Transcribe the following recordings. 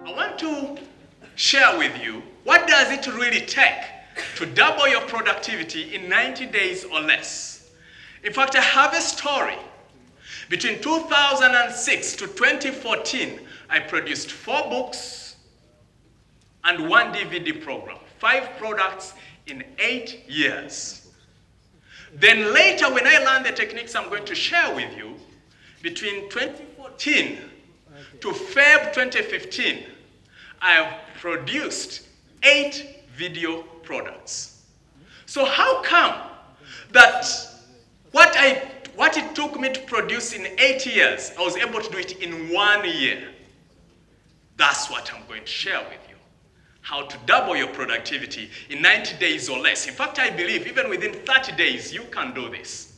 I want to share with you what does it really take to double your productivity in 90 days or less. In fact, I have a story. Between 2006 to 2014, I produced 4 books and 1 DVD program, 5 products in 8 years. Then later, when I learned the techniques I'm going to share with you, between 2014 to Feb 2015, I have produced 8 video products. So how come that what it took me to produce in 8 years, I was able to do it in 1 year? That's what I'm going to share with you. How to double your productivity in 90 days or less. In fact, I believe even within 30 days, you can do this.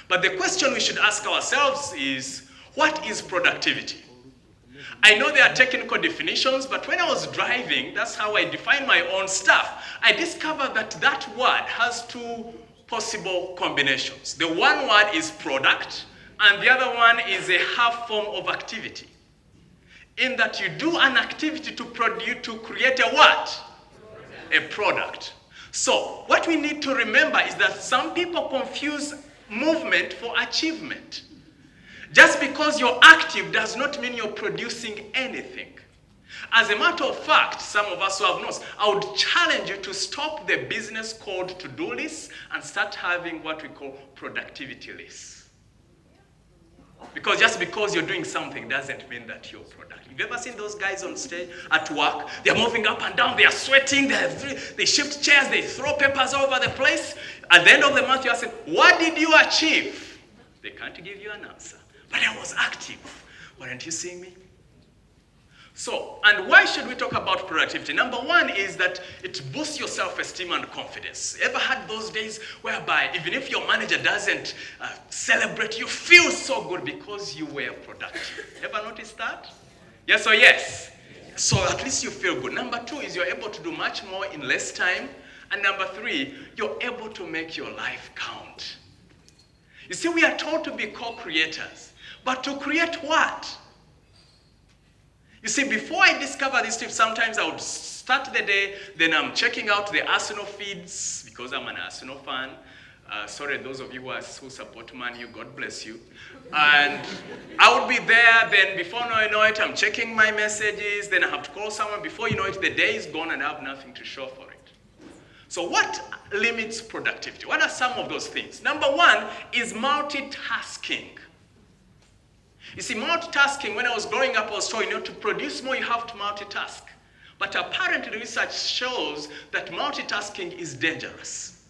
But the question we should ask ourselves is, what is productivity? I know there are technical definitions, but when I was driving, that's how I define my own stuff. I discovered that that word has 2 possible combinations. The one word is product, and the other one is a half form of activity. In that you do an activity to create a what? A product. So what we need to remember is that some people confuse movement for achievement. Just because you're active does not mean you're producing anything. As a matter of fact, some of us who have notes, I would challenge you to stop the business called to-do lists and start having what we call productivity lists. Because just because you're doing something doesn't mean that you're productive. Have you ever seen those guys on stage at work? They're moving up and down, they're sweating, they shift chairs, they throw papers all over the place. At the end of the month, you ask them, what did you achieve? They can't give you an answer. But I was active. Weren't you seeing me? So, and why should we talk about productivity? Number 1 is that it boosts your self-esteem and confidence. Ever had those days whereby even if your manager doesn't celebrate, you feel so good because you were productive? Ever noticed that? Yes or yes? So at least you feel good. Number 2 is you're able to do much more in less time. And number 3, you're able to make your life count. You see, we are told to be co-creators. But to create what? You see, before I discover these tips, sometimes I would start the day, then I'm checking out the Arsenal feeds because I'm an Arsenal fan. Sorry, those of you who support Man U, God bless you. And I would be there, then before I know it, I'm checking my messages, then I have to call someone. Before you know it, the day is gone and I have nothing to show for it. So what limits productivity? What are some of those things? Number 1 is multitasking. You see, multitasking, when I was growing up, I was told, to produce more, you have to multitask. But apparently, research shows that multitasking is dangerous.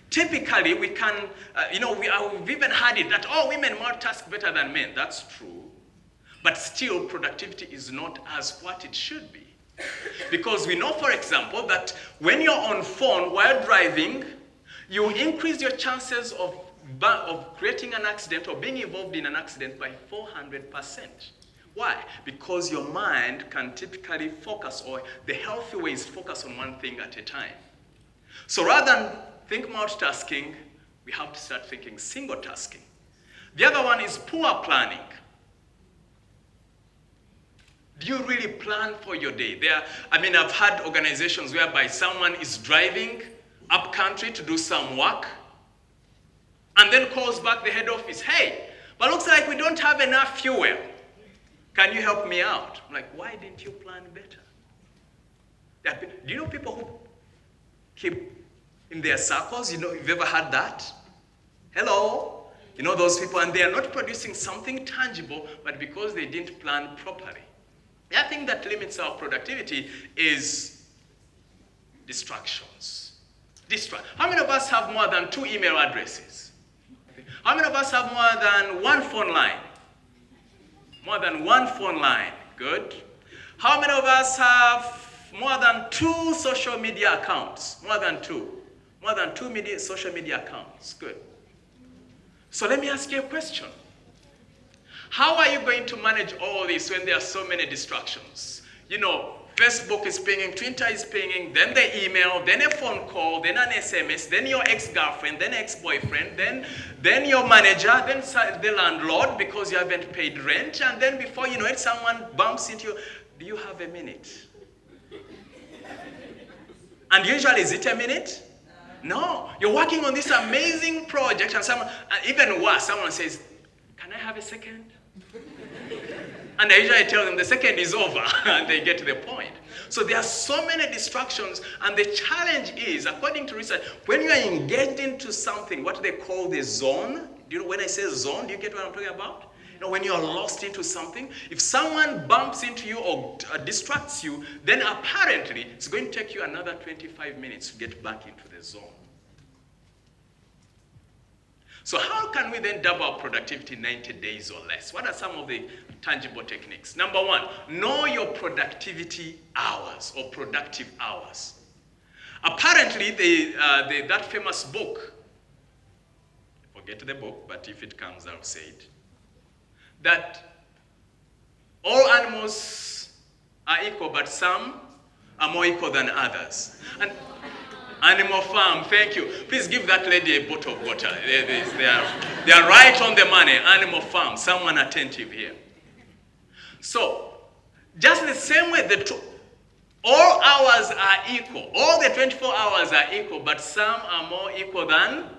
Typically, we can, we've even heard it that, women multitask better than men. That's true. But still, productivity is not as what it should be. Because we know, for example, that when you're on phone while driving, you increase your chances of creating an accident or being involved in an accident by 400%. Why? Because your mind can typically focus, or the healthy way is focus on one thing at a time. So rather than think multitasking, we have to start thinking single tasking. The other one is poor planning. Do you really plan for your day? I've had organizations whereby someone is driving up country to do some work, and then calls back the head office, hey, but looks like we don't have enough fuel. Can you help me out? I'm like, why didn't you plan better? Do you know people who keep in their circles? You've ever had that? Hello? Those people, and they are not producing something tangible, but because they didn't plan properly. The other thing that limits our productivity is distractions. How many of us have more than 2 email addresses? How many of us have more than 1 phone line? More than 1 phone line. Good. How many of us have more than 2 social media accounts? More than 2. More than 2 social media accounts. Good. So let me ask you a question. How are you going to manage all this when there are so many distractions? Facebook is pinging, Twitter is pinging, then the email, then a phone call, then an SMS, then your ex-girlfriend, then ex-boyfriend, then your manager, then the landlord because you haven't paid rent, and then before you know it, someone bumps into you. do you have a minute? And usually, is it a minute? No. You're working on this amazing project, and even worse, someone says, can I have a second? And I usually tell them the second is over, and they get to the point. So there are so many distractions, and the challenge is, according to research, when you are engaged into something, what they call the zone, do you know when I say zone, do you get what I'm talking about? You know, when you're lost into something, if someone bumps into you or distracts you, then apparently it's going to take you another 25 minutes to get back into the zone. So how can we then double our productivity in 90 days or less? What are some of the tangible techniques? Number one, know your productivity hours or productive hours. Apparently, that famous book, forget the book, but if it comes, I'll say it, that all animals are equal, but some are more equal than others. And Animal Farm, thank you. Please give that lady a bottle of water. They are right on the money. Animal Farm, someone attentive here. So, just the same way, all hours are equal. All the 24 hours are equal, but some are more equal than?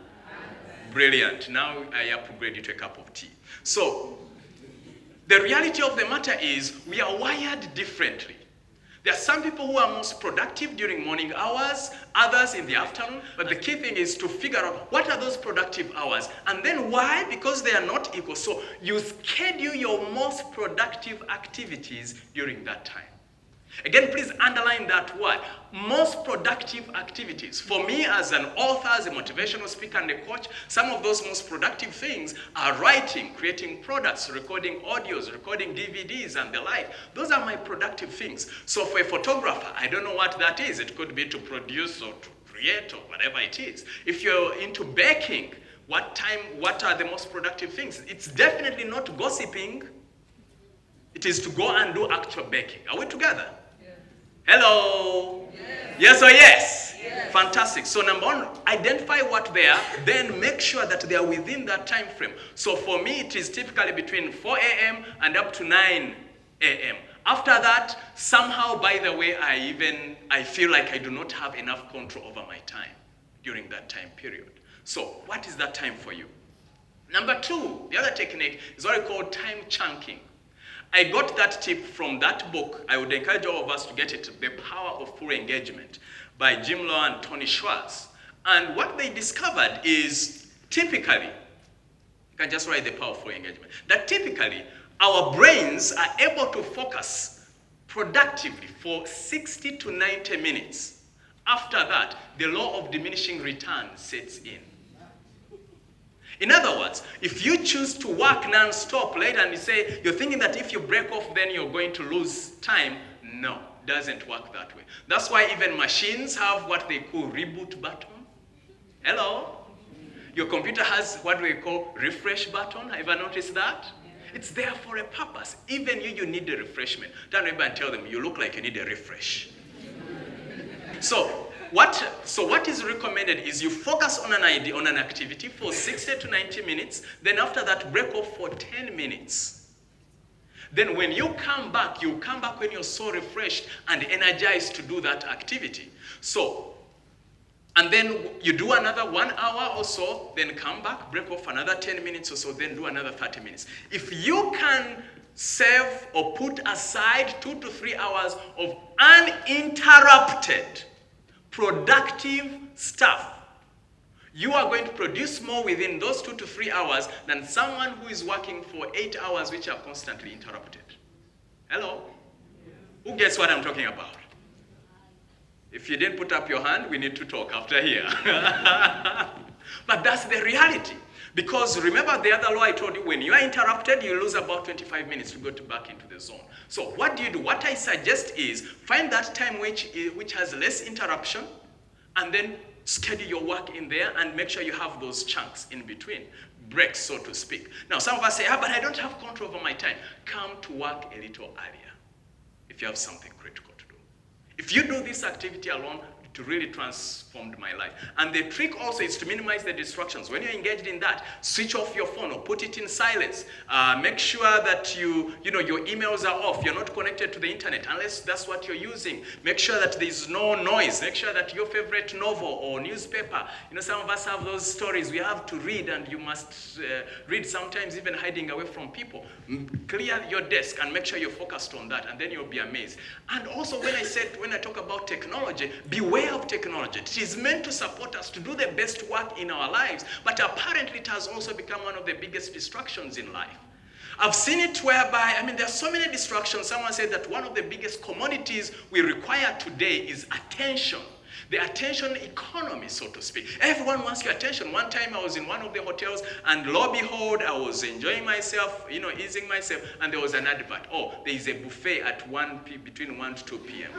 Brilliant. Now I upgrade you to a cup of tea. So, the reality of the matter is we are wired differently. There are some people who are most productive during morning hours, others in the afternoon, but the key thing is to figure out what are those productive hours, and then why? Because they are not equal. So you schedule your most productive activities during that time. Again, please underline that word, most productive activities. For me as an author, as a motivational speaker and a coach, some of those most productive things are writing, creating products, recording audios, recording DVDs and the like. Those are my productive things. So for a photographer, I don't know what that is. It could be to produce or to create or whatever it is. If you're into baking, what are the most productive things? It's definitely not gossiping. It is to go and do actual baking. Are we together? Hello? Yes or yes? Yes? Fantastic. So number one, identify what they are, then make sure that they are within that time frame. So for me, it is typically between 4 a.m. and up to 9 a.m. After that, somehow, by the way, I feel like I do not have enough control over my time during that time period. So what is that time for you? Number two, the other technique is what I call time chunking. I got that tip from that book. I would encourage all of us to get it, The Power of Full Engagement by Jim Lowe and Tony Schwartz. And what they discovered is typically, you can just write The Power of Full Engagement, that typically our brains are able to focus productively for 60 to 90 minutes. After that, the law of diminishing returns sets in. In other words, if you choose to work non-stop later and you say, you're thinking that if you break off, then you're going to lose time. No, it doesn't work that way. That's why even machines have what they call reboot button. Hello? Your computer has what we call refresh button. Have you ever noticed that? It's there for a purpose. Even you need a refreshment. Don't remember and tell them, you look like you need a refresh. So what is recommended is you focus on an idea, on an activity for 60 to 90 minutes, then after that break off for 10 minutes. Then when you come back when you're so refreshed and energized to do that activity. So, and then you do another 1 hour or so, then come back, break off another 10 minutes or so, then do another 30 minutes. If you can save or put aside 2 to 3 hours of uninterrupted productive stuff, you are going to produce more within those 2 to 3 hours than someone who is working for 8 hours which are constantly interrupted. Hello? Who gets what I'm talking about? If you didn't put up your hand, we need to talk after here. But that's the reality. Because remember the other law I told you, when you are interrupted, you lose about 25 minutes to go back into the zone. So what do you do? What I suggest is find that time which has less interruption, and then schedule your work in there and make sure you have those chunks in between, breaks, so to speak. Now some of us say, but I don't have control over my time. Come to work a little earlier if you have something critical to do. If you do this activity alone, It really transformed my life. And the trick also is to minimize the distractions. When you're engaged in that, switch off your phone or put it in silence. Make sure that your emails are off. You're not connected to the internet unless that's what you're using. Make sure that there's no noise. Make sure that your favorite novel or newspaper, some of us have those stories we have to read, and you must read sometimes even hiding away from people. Clear your desk and make sure you're focused on that, and then you'll be amazed. And also when I talk about technology, beware of technology. It is meant to support us to do the best work in our lives, but apparently it has also become one of the biggest distractions in life. I've seen it whereby, there are so many distractions. Someone said that one of the biggest commodities we require today is attention. The attention economy, so to speak. Everyone wants your attention. One time I was in one of the hotels, and lo and behold, I was enjoying myself, easing myself, and there was an advert. Oh, there is a buffet at between 1 to 2 p.m.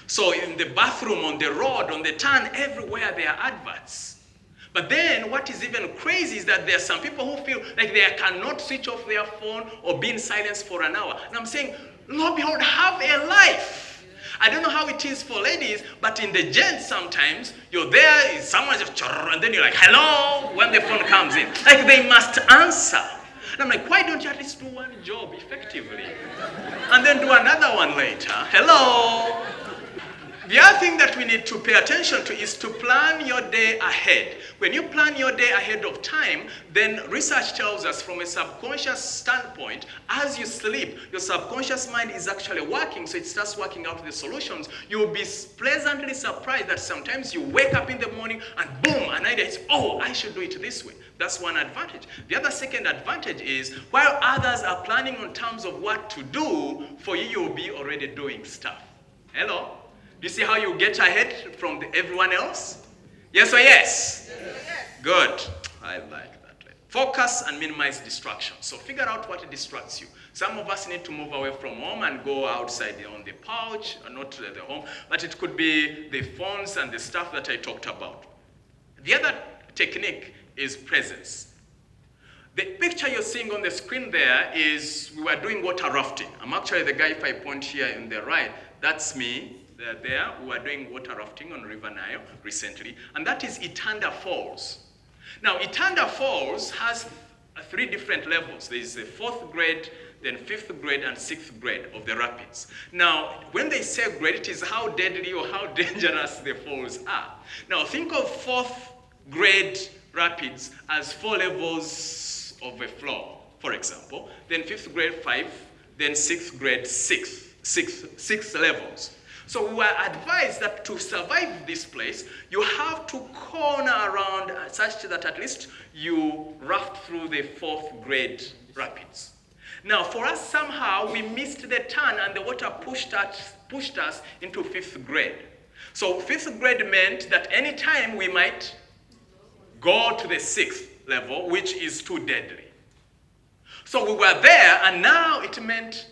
So in the bathroom, on the road, on the turn, everywhere there are adverts. But then what is even crazy is that there are some people who feel like they cannot switch off their phone or be in silence for an hour. And I'm saying, lo and behold, have a life. I don't know how it is for ladies, but in the gents sometimes, you're there, someone just, and then you're like, hello, when the phone comes in. Like they must answer. And I'm like, why don't you at least do one job effectively? And then do another one later. Hello. The other thing that we need to pay attention to is to plan your day ahead. When you plan your day ahead of time, then research tells us from a subconscious standpoint, as you sleep, your subconscious mind is actually working, so it starts working out the solutions. You'll be pleasantly surprised that sometimes you wake up in the morning and boom, an idea is, oh, I should do it this way. That's one advantage. The other second advantage is, while others are planning on terms of what to do, for you, you'll be already doing stuff. Hello? You see how you get ahead from everyone else? Yes or yes? Yes. Good. I like that. Focus and minimize distractions. So figure out what distracts you. Some of us need to move away from home and go outside on the couch, or not the home, but it could be the phones and the stuff that I talked about. The other technique is presence. The picture you're seeing on the screen there is, we were doing water rafting. I'm actually the guy, if I point here in the right, that's me. There, we were doing water rafting on River Nile recently, and that is Itanda Falls. Now, Itanda Falls has 3 different levels. There is the 4th grade, then 5th grade, and 6th grade of the rapids. Now, when they say grade, it is how deadly or how dangerous the falls are. Now, think of 4th grade rapids as 4 levels of a floor, for example. Then 5th grade, 5, then 6th grade, 6 levels. So we were advised that to survive this place, you have to corner around such that at least you raft through the 4th grade rapids. Now, for us, somehow, we missed the turn and the water pushed us into 5th grade. So 5th grade meant that any time we might go to the 6th level, which is too deadly. So we were there, and now it meant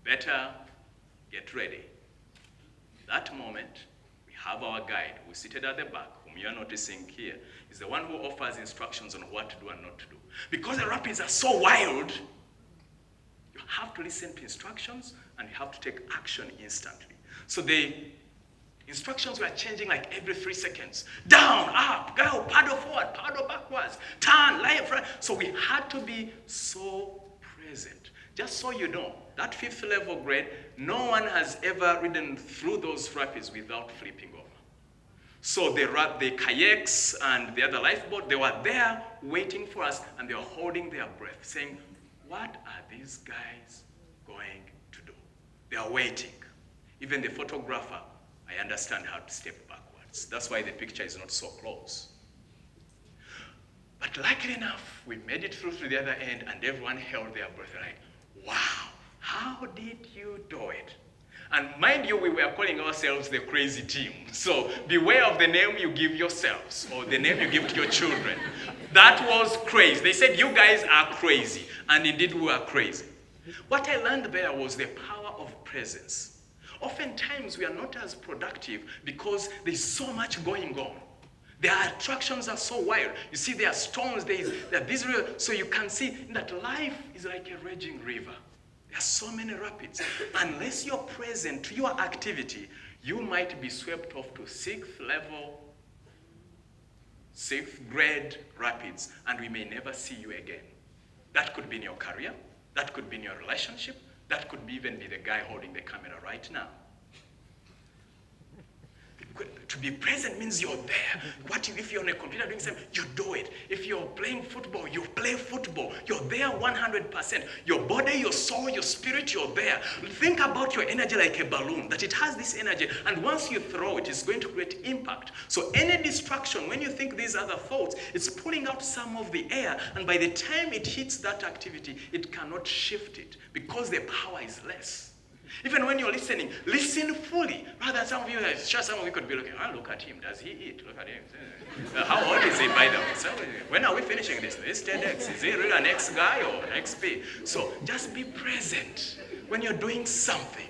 better get ready. That moment, we have our guide who is seated at the back, whom you're noticing here, is the one who offers instructions on what to do and not to do. Because the rapids are so wild, you have to listen to instructions and you have to take action instantly. So the instructions were changing like every 3 seconds. Down, up, go, paddle forward, paddle backwards, turn, left, right. So we had to be so present. Just so you know, that 5th level grade, no one has ever ridden through those rapids without flipping over. So the kayaks and the other lifeboat, they were there waiting for us, and they were holding their breath, saying, what are these guys going to do? They are waiting. Even the photographer, I understand how to step backwards. That's why the picture is not so close. But luckily enough, we made it through to the other end, and everyone held their breath like, wow, how did you do it? And mind you, we were calling ourselves the crazy team. So beware of the name you give yourselves or the name you give to your children. That was crazy. They said, you guys are crazy. And indeed, we were crazy. What I learned there was the power of presence. Oftentimes, we are not as productive because there's so much going on. Their attractions are so wild. You see, there are storms, there are these rivers. So you can see that life is like a raging river. There are so many rapids. Unless you're present to your activity, you might be swept off to 6th level, 6th grade rapids, and we may never see you again. That could be in your career, that could be in your relationship, that could even be the guy holding the camera right now. To be present means you're there. If you're on a computer doing something, you do it. If you're playing football, you play football. You're there 100%. Your body, your soul, your spirit, you're there. Think about your energy like a balloon, that it has this energy, and once you throw it, it's going to create impact. So any distraction, when you think these other thoughts, it's pulling out some of the air, and by the time it hits that activity, it cannot shift it because the power is less. Even when you're listening, listen fully. Rather than some of you, some of you could be looking, look at him, does he eat? Look at him. How old is he, by the way? So, when are we finishing this? Is TEDx? Is he really an X guy or XP? So just be present when you're doing something.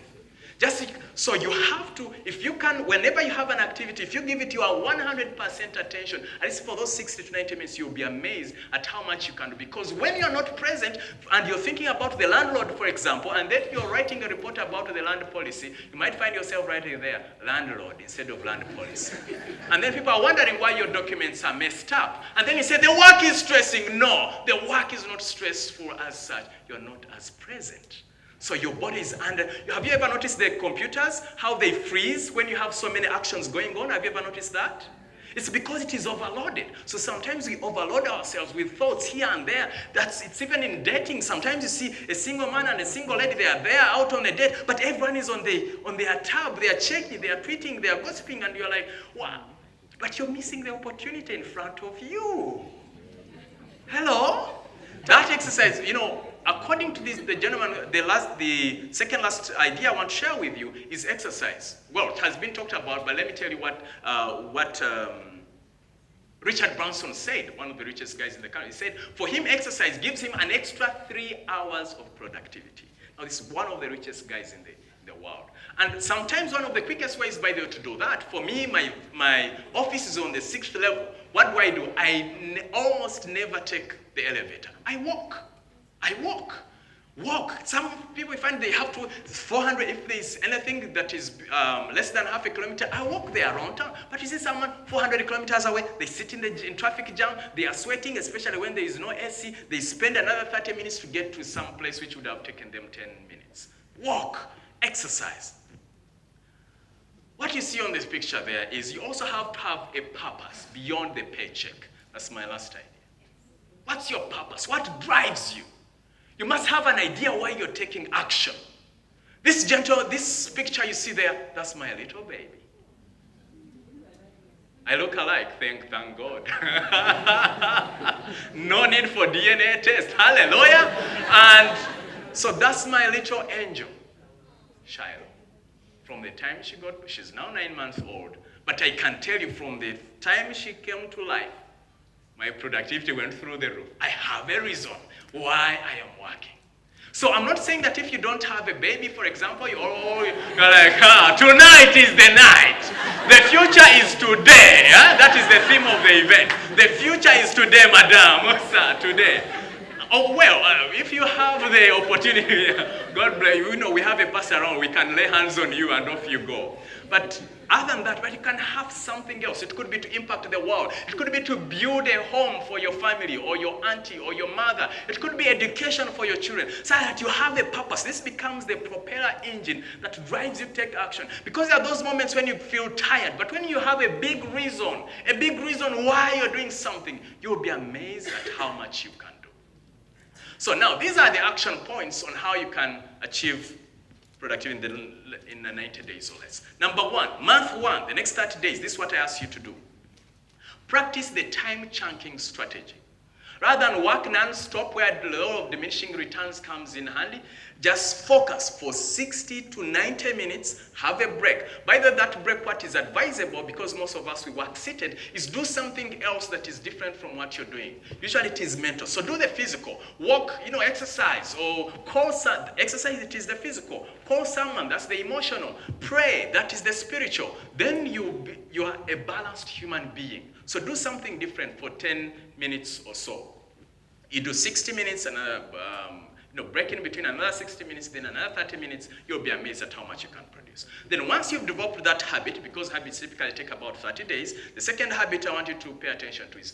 So you have to, if you can, whenever you have an activity, if you give it your 100% attention, at least for those 60 to 90 minutes, you'll be amazed at how much you can do. Because when you're not present and you're thinking about the landlord, for example, and then you're writing a report about the land policy, you might find yourself writing there, landlord instead of land policy. And then people are wondering why your documents are messed up. And then you say, the work is stressing. No, the work is not stressful as such. You're not as present. So your body is under. Have you ever noticed the computers, how they freeze when you have so many actions going on? Have you ever noticed that? It's because it is overloaded. So sometimes we overload ourselves with thoughts here and there. It's even in dating. Sometimes you see a single man and a single lady, they are there out on a date, but everyone is on their tab, they are checking, they are tweeting, they are gossiping, and you're like, wow. But you're missing the opportunity in front of you. Hello? That exercise, according to the gentleman, the second last idea I want to share with you is exercise. Well, it has been talked about, but let me tell you what Richard Branson said, one of the richest guys in the country. He said, for him, exercise gives him an extra 3 hours of productivity. Now, this is one of the richest guys in the world. And sometimes one of the quickest ways, by the way, to do that, for me, my office is on the 6th level. What do? I almost never take the elevator. I walk. Some people find they have to 400. If there's anything that is less than half a kilometer, I walk there around town. But you see someone 400 kilometers away, they sit in traffic jam, they are sweating, especially when there is no AC. They spend another 30 minutes to get to some place which would have taken them 10 minutes. Walk, exercise. What you see on this picture there is you also have to have a purpose beyond the paycheck. That's my last idea. What's your purpose? What drives you? You must have an idea why you're taking action. This picture you see there, that's my little baby. I look alike, thank God. No need for DNA test, hallelujah. And so that's my little angel, Shiloh. From the time she's now 9 months old, but I can tell you from the time she came to life, my productivity went through the roof. I have a reason why I am working. So I'm not saying that if you don't have a baby, for example, you're like, tonight is the night. The future is today. That is the theme of the event. The future is today, madam. Sir, today. Oh, well, if you have the opportunity, God bless you. We have a pass around. We can lay hands on you and off you go. But other than that, you can have something else. It could be to impact the world. It could be to build a home for your family or your auntie or your mother. It could be education for your children. So that you have a purpose. This becomes the propeller engine that drives you to take action. Because there are those moments when you feel tired. But when you have a big reason why you're doing something, you'll be amazed at how much you can do. So now, these are the action points on how you can achieve productivity in 90 days or less. Number 1, month 1, the next 30 days, this is what I ask you to do. Practice the time chunking strategy. Rather than work non-stop where the law of diminishing returns comes in handy, just focus for 60 to 90 minutes, have a break. By that break, what is advisable, because most of us, we work seated, is do something else that is different from what you're doing. Usually it is mental. So do the physical. Walk, exercise, or call someone. Exercise, it is the physical. Call someone, that's the emotional. Pray, that is the spiritual. Then you are a balanced human being. So do something different for 10 minutes or so. You do 60 minutes and break in between another 60 minutes, then another 30 minutes, you'll be amazed at how much you can produce. Then once you've developed that habit, because habits typically take about 30 days, the second habit I want you to pay attention to is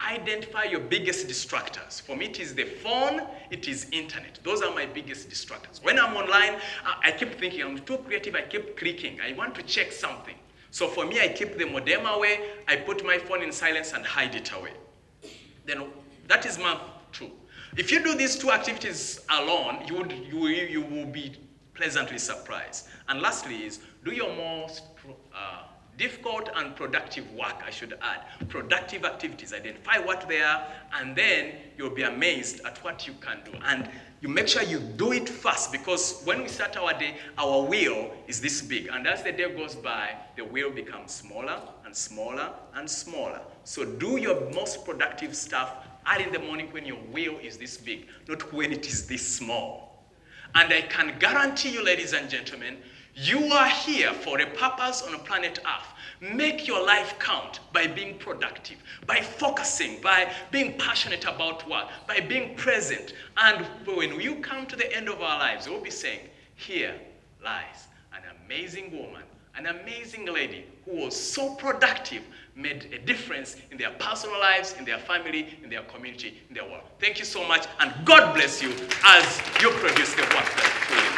identify your biggest distractors. For me, it is the phone, it is internet. Those are my biggest distractors. When I'm online, I keep thinking, I'm too creative, I keep clicking. I want to check something. So for me, I keep the modem away, I put my phone in silence and hide it away. Then that is month 2. If you do these 2 activities alone, you will be pleasantly surprised. And lastly is, do your most difficult and productive work, I should add. Productive activities, identify what they are, and then you'll be amazed at what you can do. And you make sure you do it fast, because when we start our day, our wheel is this big. And as the day goes by, the wheel becomes smaller and smaller and smaller. So do your most productive stuff early in the morning when your wheel is this big, not when it is this small. And I can guarantee you, ladies and gentlemen, you are here for a purpose on planet Earth. Make your life count by being productive, by focusing, by being passionate about work, by being present. And when you come to the end of our lives, we'll be saying, here lies an amazing woman, an amazing lady who was so productive, made a difference in their personal lives, in their family, in their community, in their world. Thank you so much, and God bless you as you produce the work that you